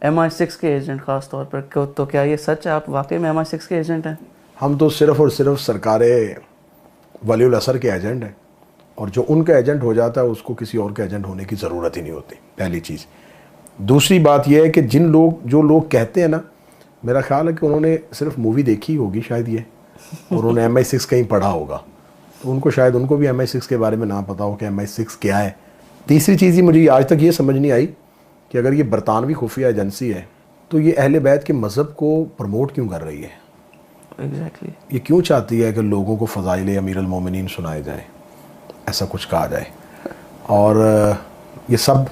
MI6 के एजेंट ख़ास तौर पर। तो क्या ये सच है, आप वाकई में MI6 के एजेंट हैं? हम तो सिर्फ़ और सिर्फ सरकार वलीउल असर के एजेंट हैं और जो उनका एजेंट हो जाता है उसको किसी और का एजेंट होने की ज़रूरत ही नहीं होती, पहली चीज़। दूसरी बात यह है कि जो लोग कहते हैं ना, मेरा ख्याल है कि उन्होंने सिर्फ मूवी देखी होगी शायद ये, और उन्होंने MI6 कहीं पढ़ा होगा, तो उनको शायद उनको भी MI6 के बारे में ना पता हो कि MI6 क्या है। तीसरी चीज़ ही मुझे आज तक ये समझ नहीं आई कि अगर ये बरतानवी खुफिया एजेंसी है तो ये अहले बैत के मज़हब को प्रमोट क्यों कर रही है? एग्जैक्टली ये क्यों चाहती है कि लोगों को फ़ज़ाइल अमीर अल मोमिनीन सुनाए जाए, ऐसा कुछ कहा जाए? और ये सब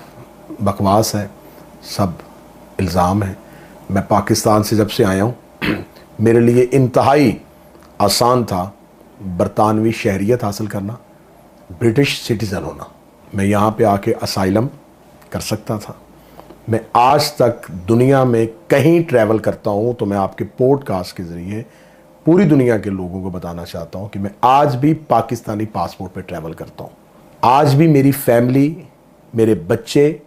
बकवास है, सब इल्ज़ाम है। मैं पाकिस्तान से जब से आया हूँ मेरे लिए इंतहाई आसान था बरतानवी शहरियत हासिल करना, ब्रिटिश सिटीज़न होना। मैं यहाँ पे आके असाइलम कर सकता था। मैं आज तक दुनिया में कहीं ट्रैवल करता हूँ तो मैं आपके पॉडकास्ट के ज़रिए पूरी दुनिया के लोगों को बताना चाहता हूँ कि मैं आज भी पाकिस्तानी पासपोर्ट पे ट्रैवल करता हूँ। आज भी मेरी फैमिली, मेरे बच्चे,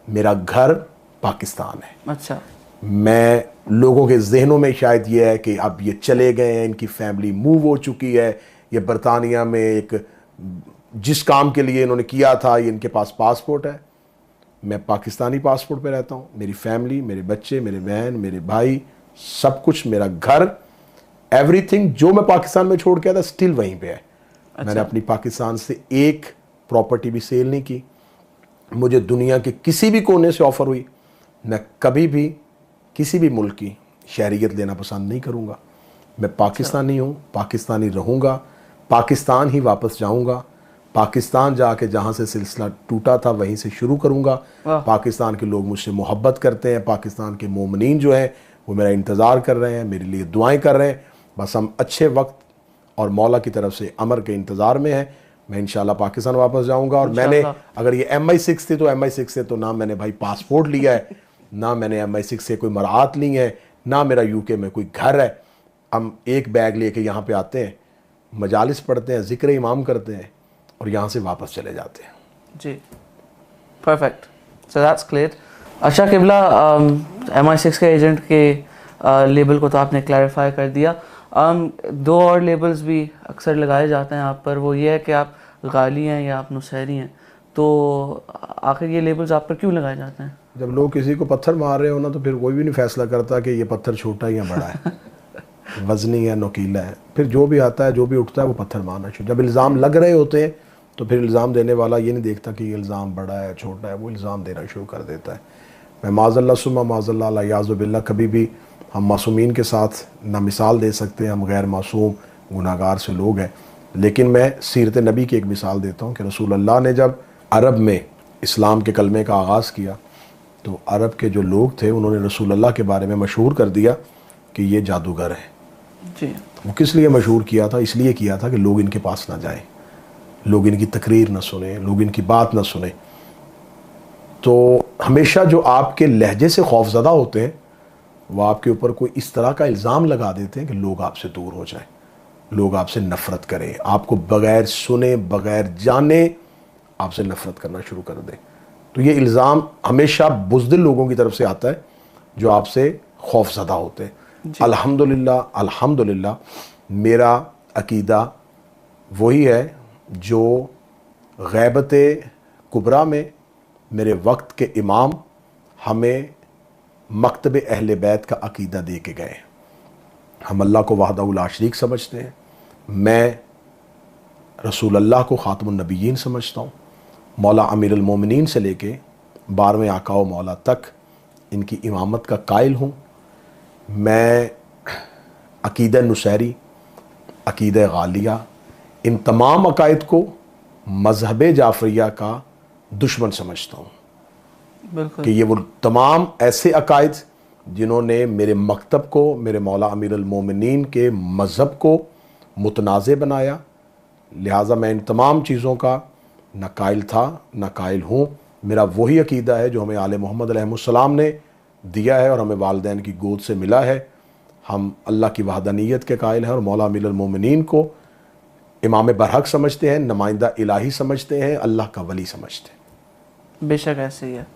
मेरा घर पाकिस्तान है। अच्छा, मैं लोगों के जहनों में शायद ये है कि अब ये चले गए हैं, इनकी फैमिली मूव हो चुकी है, ये बरतानिया में एक जिस काम के लिए इन्होंने किया था ये इनके पास पासपोर्ट है। मैं पाकिस्तानी पासपोर्ट पे रहता हूँ। मेरी फैमिली, मेरे बच्चे, मेरे बहन, मेरे भाई, सब कुछ, मेरा घर, एवरीथिंग जो मैं पाकिस्तान में छोड़ के आया था स्टिल वहीं पे है। अच्छा। मैंने अपनी पाकिस्तान से एक प्रॉपर्टी भी सेल नहीं की। मुझे दुनिया के किसी भी कोने से ऑफ़र हुई, मैं कभी भी किसी भी मुल्क की शहरियत लेना पसंद नहीं करूँगा। मैं पाकिस्तानी हूँ, पाकिस्तानी रहूँगा, पाकिस्तान ही वापस जाऊँगा, पाकिस्तान जाके जहाँ से सिलसिला टूटा था वहीं से शुरू करूँगा। पाकिस्तान के लोग मुझसे मोहब्बत करते हैं, पाकिस्तान के मोमिनीन जो हैं वो मेरा इंतज़ार कर रहे हैं, मेरे लिए दुआएं कर रहे हैं। बस हम अच्छे वक्त और मौला की तरफ से अमर के इंतज़ार में हैं। मैं इंशाल्लाह पाकिस्तान वापस जाऊँगा। और मैंने, अगर ये MI6 थी तो MI6 से तो ना मैंने भाई पासपोर्ट लिया है, ना मैंने MI6 से कोई मराहत ली है, ना मेरा UK में कोई घर है। हम एक बैग लेके यहाँ पे आते हैं, मजालिस पढ़ते हैं, ज़िक्र इमाम करते हैं और यहाँ से वापस चले जाते हैं। जी, परफेक्ट, सो दैट्स क्लियर। अच्छा किबला, MI6 के एजेंट के लेबल को तो आपने क्लैरिफाई कर दिया। दो और लेबल्स भी अक्सर लगाए जाते हैं आप पर, वो ये है कि आप गाली हैं या आप नुसैरी हैं। तो आखिर ये लेबल्स आप पर क्यों लगाए जाते हैं? जब लोग किसी को पत्थर मार रहे हो ना तो फिर कोई भी नहीं फैसला करता कि ये पत्थर छोटा है या बड़ा है, वजनी है, नोकीला है। फिर जो भी आता है, जो भी उठता है वो पत्थर मारना शुरू। जब इल्ज़ाम लग रहे होते हैं तो फिर इल्ज़ाम देने वाला ये नहीं देखता कि ये इल्ज़ाम बड़ा है छोटा है, वो इल्ज़ाम देना शुरू कर देता है। मैं माज़ल्ला सुम्मा माज़ल्ला याज़ु बिल्लाह, कभी भी हम मासूमीन के साथ ना मिसाल दे सकते हैं, हम गैर मासूम गुनाहगार से लोग हैं। लेकिन मैं सीरत नबी की एक मिसाल देता हूँ कि रसूल अल्लाह ने जब अरब में इस्लाम के कलमे का आगाज़ किया तो अरब के जो लोग थे उन्होंने रसूल अल्लाह के बारे में मशहूर कर दिया कि ये जादूगर है जी। वो किस लिए मशहूर किया था? इसलिए किया था कि लोग इनके पास ना जाएं, लोग इनकी तकरीर ना सुने, लोग इनकी बात ना सुने। तो हमेशा जो आपके लहजे से खौफज़दा होते हैं वो आपके ऊपर कोई इस तरह का इल्ज़ाम लगा देते हैं कि लोग आपसे दूर हो जाएं, लोग आपसे नफ़रत करें, आपको बग़ैर सुने बग़ैर जाने आपसे नफ़रत करना शुरू कर दें। तो ये इल्ज़ाम हमेशा बुज़दिल लोगों की तरफ से आता है जो आपसे खौफज़दा होते हैं। अल्हम्दुलिल्लाह, अल्हम्दुलिल्लाह मेरा अकीदा वही है जो ग़ैबत कुबरा में मेरे वक्त के इमाम हमें मकतब अहले बैत का अकीदा दे के गए। हम अल्लाह को वहदहू ला शरीक समझते हैं। मैं रसूल अल्लाह को ख़ातमुन नबिय्यीन समझता हूँ। मौला अमीर अल मोमिनीन से लेके 12वें आका व मौला तक इनकी इमामत का कायल हूँ। मैं अकीदा नुसैरी, अकीदा गालिया, इन तमाम अकायद को मज़हब जाफ़रिया का दुश्मन समझता हूँ कि ये वो तमाम ऐसे अकायद जिन्होंने मेरे मकतब को, मेरे मौला अमीर अल मोमिनीन के मज़हब को मुतनाज़े बनाया। लिहाजा मैं इन तमाम चीज़ों का न कायल था न कायल हूँ। मेरा वही अकीदा है जो हमें आले मोहम्मद अलैहिस्सलाम ने दिया है और हमें वालिदैन की गोद से मिला है। हम अल्लाह की वहदानियत के कायल हैं और मौला अमीर अल मोमिनीन को इमाम बरहक समझते हैं, नुमाइंदा इलाही समझते हैं, अल्लाह का वली समझते हैं। बेशक ऐसे ही है।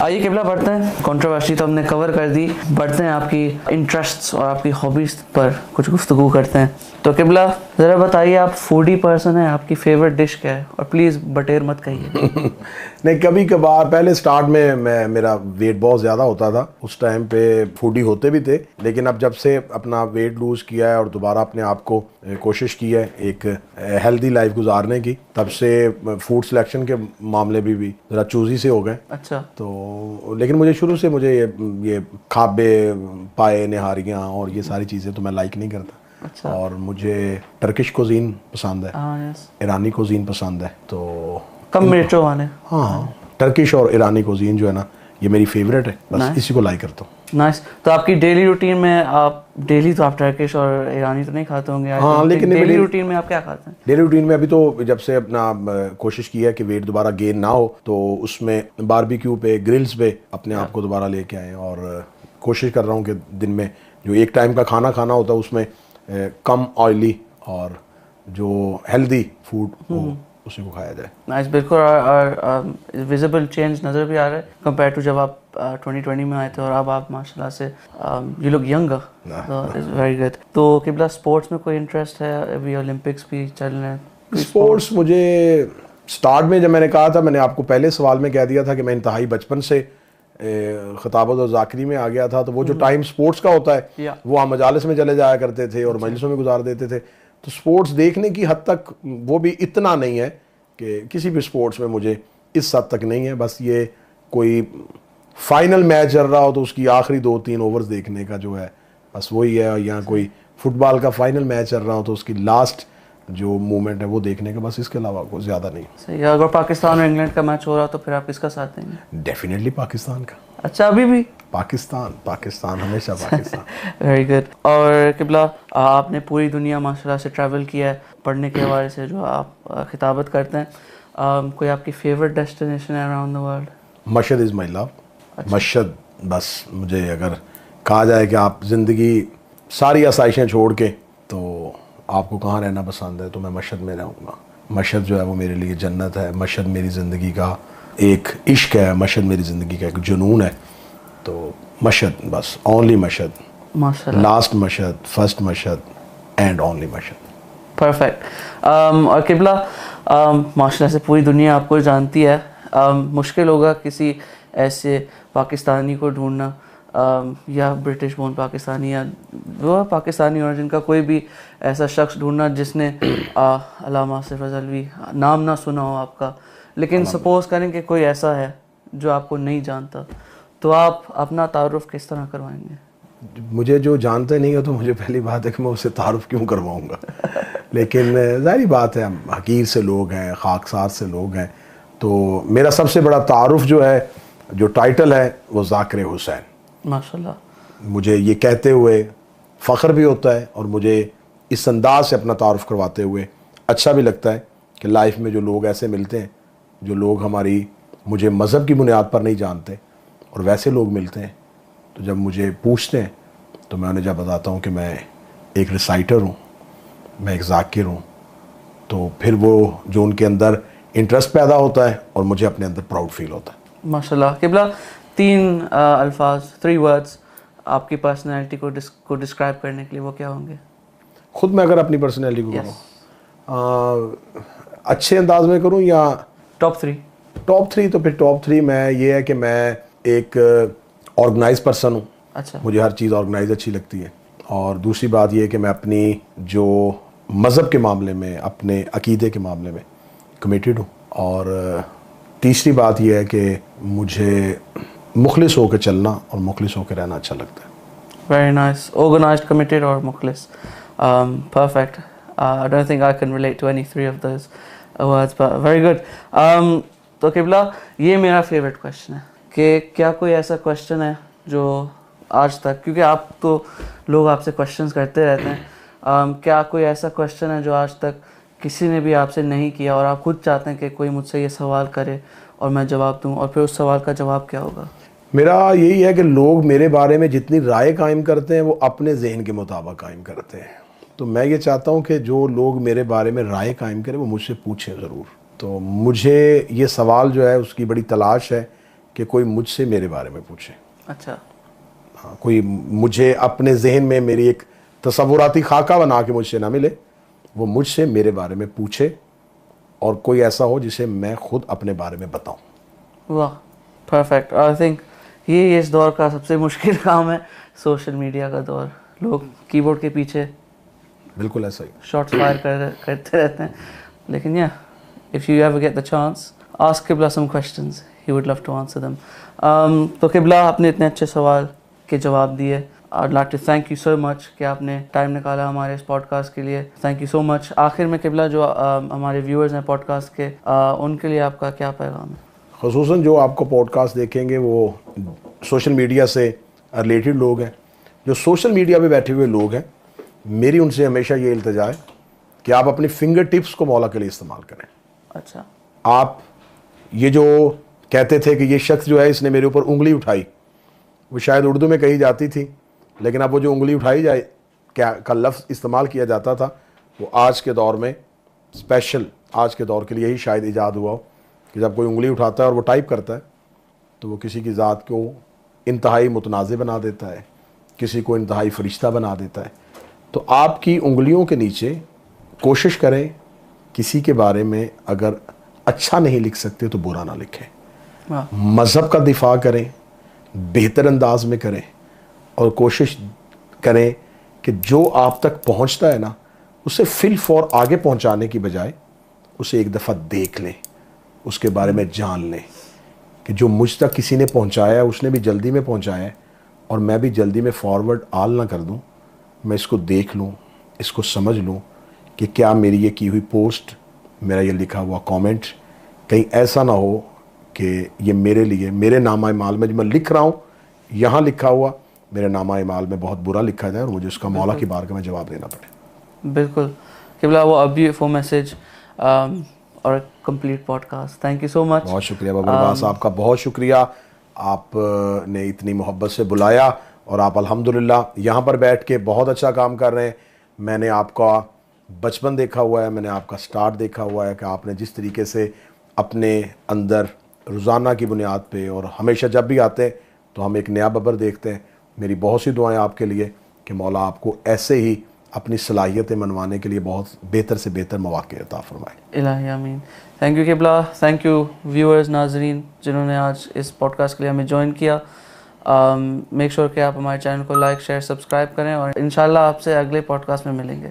आइए किबला बढ़ते हैं, कंट्रोवर्सी तो हमने कवर कर दी, बढ़ते हैं आपकी इंटरेस्ट्स और आपकी हॉबीज़ पर कुछ गुफ्तगू करते हैं। तो किबला ज़रा बताइए, आप फूडी पर्सन हैं, आपकी फेवरेट डिश क्या है? और प्लीज़ बटेर मत कहिए। नहीं, कभी कभार पहले स्टार्ट में मेरा वेट बहुत ज़्यादा होता था, उस टाइम पे फूडी होते भी थे। लेकिन अब जब से अपना वेट लूज़ किया है और दोबारा अपने आप को कोशिश की है एक हेल्दी लाइफ गुजारने की, तब से फूड सिलेक्शन के मामले भी ज़रा चूजी से हो गए। अच्छा। तो लेकिन मुझे शुरू से मुझे ये खाबे, पाए, निहारियाँ और ये सारी चीज़ें तो मैं लाइक नहीं करता। अच्छा। और मुझे टर्किश कुजीन पसंद है, यस। ईरानी कुजीन पसंद है। तो कम मिर्चों वाले। हाँ, टर्किश और ईरानी कुजीन जो है ना, ये मेरी फेवरेट है, बस इसी को लाइक करता हूँ। नाइस। तो आपकी डेली रूटीन में आप डेली तो आप टर्किश और ईरानी तो नहीं खाते होंगे? हाँ, लेकिन डेली रूटीन में आप क्या खाते हैं? डेली रूटीन में अभी तो जब से अपना कोशिश की है कि वेट दोबारा गेन ना हो, तो उसमें बारबेक्यू पे, ग्रिल्स पे अपने आप को दोबारा लेके आए। और कोशिश कर रहा हूँ कि दिन में जो एक टाइम का खाना खाना होता है उसमें कम ऑयली और जो हेल्दी फूड हो उसी को खाया जाए। नाइस, बिल्कुल। और विजिबल चेंज नज़र भी आ रहा है कंपेयर टू जब आप 2020 में आए थे, और अब आप माशाल्लाह से you look younger, is very good. तो किबला स्पोर्ट्स में कोई इंटरेस्ट है? अभी ओलंपिक्स भी चल रहे हैं। स्पोर्ट्स मुझे स्टार्ट में, जब मैंने कहा था, मैंने आपको पहले सवाल में कह दिया था कि मैं इंतहाई बचपन से खिताबत और ज़ाकरी में आ गया था। तो वो जो टाइम स्पोर्ट्स का होता है वो हम मजालिस में चले जाया करते थे और मजलिसों में गुजार देते थे। तो स्पोर्ट्स देखने की हद तक वो भी इतना नहीं है कि किसी भी स्पोर्ट्स में मुझे इस हद तक नहीं है। बस ये कोई फाइनल मैच चल रहा हो तो उसकी आखिरी 2-3 ओवर्स देखने का जो है बस वही है, या कोई फुटबॉल का फाइनल मैच चल रहा हो तो उसकी लास्ट जो मूवमेंट है वो देखने का, बस इसके अलावा कोई ज़्यादा नहीं। सही है। अगर पाकिस्तान और इंग्लैंड का मैच हो रहा तो फिर आप किसका साथ देंगे? डेफिनेटली पाकिस्तान का। अच्छा, अभी भी पाकिस्तान हमेशा पाकिस्तान। Very good. और किबला आपने पूरी दुनिया माशाल्लाह से ट्रैवल किया है पढ़ने के हवाले से, जो आप खिताबत करते हैं, कोई आपकी फेवरेट डेस्टिनेशन है around the world? Mashhad is my love. Mashhad, बस मुझे अगर कहा जाए कि आप ज़िंदगी सारी आसाइशें छोड़ के तो आपको कहाँ रहना पसंद है, तो मैं मशहद में रहूँगा। मशहद जो है वो मेरे लिए जन्नत है। मशहद मेरी ज़िंदगी का एक इश्क है, मशहद मेरी ज़िंदगी का एक जुनून है। तो मशहद, बस ओनली मशहद, माशाल्लाह। Last Mashhad, first Mashhad and only Mashhad. Perfect. और किबला माशाल्लाह से पूरी दुनिया आपको जानती है। मुश्किल होगा किसी ऐसे पाकिस्तानी को ढूंढना, या ब्रिटिश बोर्न पाकिस्तानी या वो पाकिस्तानी ओरिजिन का कोई भी ऐसा शख्स ढूंढना जिसने अल्लामा आसिफ रज़वी नाम ना सुना हो आपका। लेकिन सपोज करें कि कोई ऐसा है जो आपको नहीं जानता, तो आप अपना तारुफ किस तरह करवाएंगे? मुझे जो जानते नहीं हो तो मुझे पहली बात है कि मैं उससे तारुफ क्यों करवाऊंगा। लेकिन जाहिर बात है, हम हकीर से लोग हैं, खाकसार से लोग हैं, तो मेरा सबसे बड़ा तारुफ जो है, जो टाइटल है, वो ज़ाकिर हुसैन। माशाल्लाह। मुझे ये कहते हुए फ़ख्र भी होता है और मुझे इस अंदाज से अपना तारुफ करवाते हुए अच्छा भी लगता है कि लाइफ में जो लोग ऐसे मिलते हैं, जो लोग मुझे मज़हब की बुनियाद पर नहीं जानते और वैसे लोग मिलते हैं, तो जब मुझे पूछते हैं तो मैं उन्हें जब बताता हूँ कि मैं एक रिसाइटर हूँ, मैं एक ज़ाकिर हूँ, तो फिर वो जो उनके अंदर इंटरेस्ट पैदा होता है और मुझे अपने अंदर प्राउड फील होता है। माशाल्लाह। किबला 3 अल्फाज, 3 वर्ड्स आपकी पर्सनैलिटी को डिस्क्राइब करने के लिए वो क्या होंगे? खुद मैं अगर अपनी पर्सनैलिटी को करूँ, अच्छे अंदाज में करूँ या टॉप 3? टॉप 3 तो फिर टॉप 3 में ये है कि मैं एक ऑर्गेनाइज पर्सन हूँ। अच्छा। मुझे हर चीज़ ऑर्गेनाइज अच्छी लगती है। और दूसरी बात ये है कि मैं अपनी जो मज़हब के मामले में, अपने अकीदे के मामले में कमिटेड हूँ। और तीसरी बात यह है कि मुझे मुखलिस होकर चलना और मुखलिस होकर रहना अच्छा लगता है। Very nice. ऑर्गेनाइज्ड, कमिटेड और मुखलिस। Perfect. I don't think I can relate to any 3 of those words, but very good. तो किबला, ये मेरा फेवरेट क्वेश्चन है कि क्या कोई ऐसा क्वेश्चन है जो आज तक, क्योंकि आप तो लोग आपसे क्वेश्चंस करते रहते हैं, क्या कोई ऐसा क्वेश्चन है जो आज तक किसी ने भी आपसे नहीं किया और आप खुद चाहते हैं कि कोई मुझसे ये सवाल करे और मैं जवाब दूं, और फिर उस सवाल का जवाब क्या होगा? मेरा यही है कि लोग मेरे बारे में जितनी राय कायम करते हैं वो अपने जहन के मुताबिक कायम करते हैं। तो मैं ये चाहता हूँ कि जो लोग मेरे बारे में राय कायम करें वो मुझसे पूछें ज़रूर। तो मुझे ये सवाल जो है उसकी बड़ी तलाश है कि कोई मुझसे मेरे बारे में पूछे। अच्छा। हाँ, कोई मुझे अपने जहन में मेरी एक तसव्वुराती खाका बना के मुझसे ना मिले, वो मुझसे मेरे बारे में पूछे और कोई ऐसा हो जिसे मैं खुद अपने बारे में बताऊं। वाह, परफेक्ट। आई थिंक ये इस दौर का सबसे मुश्किल काम है, सोशल मीडिया का दौर। लोग कीबोर्ड के पीछे बिल्कुल ऐसा ही शॉट्स फायर करते रहते हैं, लेकिन if you ever get the chance, ask Qibla some questions. He would love to answer them. तो Qibla, आपने इतने अच्छे सवाल के जवाब दिए. I'd like to thank you so much कि आपने टाइम निकाला हमारे इस पॉडकास्ट के लिए. Thank you so much. आखिर में Qibla, जो हमारे व्यूअर्स हैं पॉडकास्ट के, उनके लिए आपका क्या पैगाम है? ख़ुसूसन जो आपको पॉडकास्ट देखेंगे वो सोशल मीडिया से रिलेटेड लोग हैं. जो सोशल मीडिया पे बैठे हुए लोग हैं, मेरी उनसे हमेशा ये इल्तिजा है कि आप अपनी फिंगर टिप्स को मौला के लिए इस्तेमाल करें. अच्छा. आप ये जो कहते थे कि ये शख्स जो है इसने मेरे ऊपर उंगली उठाई, वो शायद उर्दू में कही जाती थी, लेकिन अब वो जो उंगली उठाई जाए क्या का लफ्ज़ इस्तेमाल किया जाता था, वो आज के दौर में स्पेशल आज के दौर के लिए ही शायद ईजाद हुआ हो कि जब कोई उंगली उठाता है और वो टाइप करता है तो वो किसी की ज़ात को इंतहाई मुतनाज़ बना देता है, किसी को इंतहाई फरिश्ता बना देता है. तो आपकी उंगलियों के नीचे कोशिश करें किसी के बारे में अगर अच्छा नहीं लिख सकते तो बुरा ना लिखें. मज़हब का दिफा करें, बेहतर अंदाज में करें और कोशिश करें कि जो आप तक पहुंचता है ना, उसे फिल फॉर आगे पहुंचाने की बजाय उसे एक दफ़ा देख लें, उसके बारे में जान लें कि जो मुझ तक किसी ने पहुंचाया है उसने भी जल्दी में पहुंचाया है और मैं भी जल्दी में फॉरवर्ड आल ना कर दूं. मैं इसको देख लूं, इसको समझ लूं कि क्या मेरी ये की हुई पोस्ट, मेरा ये लिखा हुआ कमेंट कहीं ऐसा ना हो कि ये मेरे लिए मेरे नामा माल में जो मैं लिख रहा हूँ यहाँ लिखा हुआ मेरे नामा माल में बहुत बुरा लिखा जाए और मुझे उसका मौला की बारगाह में जवाब देना पड़े. बिल्कुल Qibla, वो अ ब्यूटीफुल मैसेज और complete podcast. Thank you so much. बहुत शुक्रिया बाबर अब्बास, आपका बहुत शुक्रिया. आपने इतनी मोहब्बत से बुलाया और आप अल्हम्दुलिल्लाह यहाँ पर बैठ के बहुत अच्छा काम कर रहे हैं. मैंने आपका बचपन देखा हुआ है, मैंने आपका स्टार्ट देखा हुआ है कि आपने जिस तरीके से अपने अंदर रोज़ाना की बुनियाद पे और हमेशा जब भी आते हैं तो हम एक नया बबर देखते हैं. मेरी बहुत सी दुआएं आपके लिए कि मौला आपको ऐसे ही अपनी सलाहियतें मनवाने के लिए बहुत बेहतर से बेहतर मौक़े अता फरमाए. इलाही आमीन. Thank you Qibla. Thank you viewers, नाजरीन जिन्होंने आज इस पॉडकास्ट के लिए हमें ज्वाइन किया. मेक श्योर कि आप हमारे चैनल को लाइक, शेयर, सब्सक्राइब करें और इंशाल्लाह आपसे अगले पॉडकास्ट में मिलेंगे.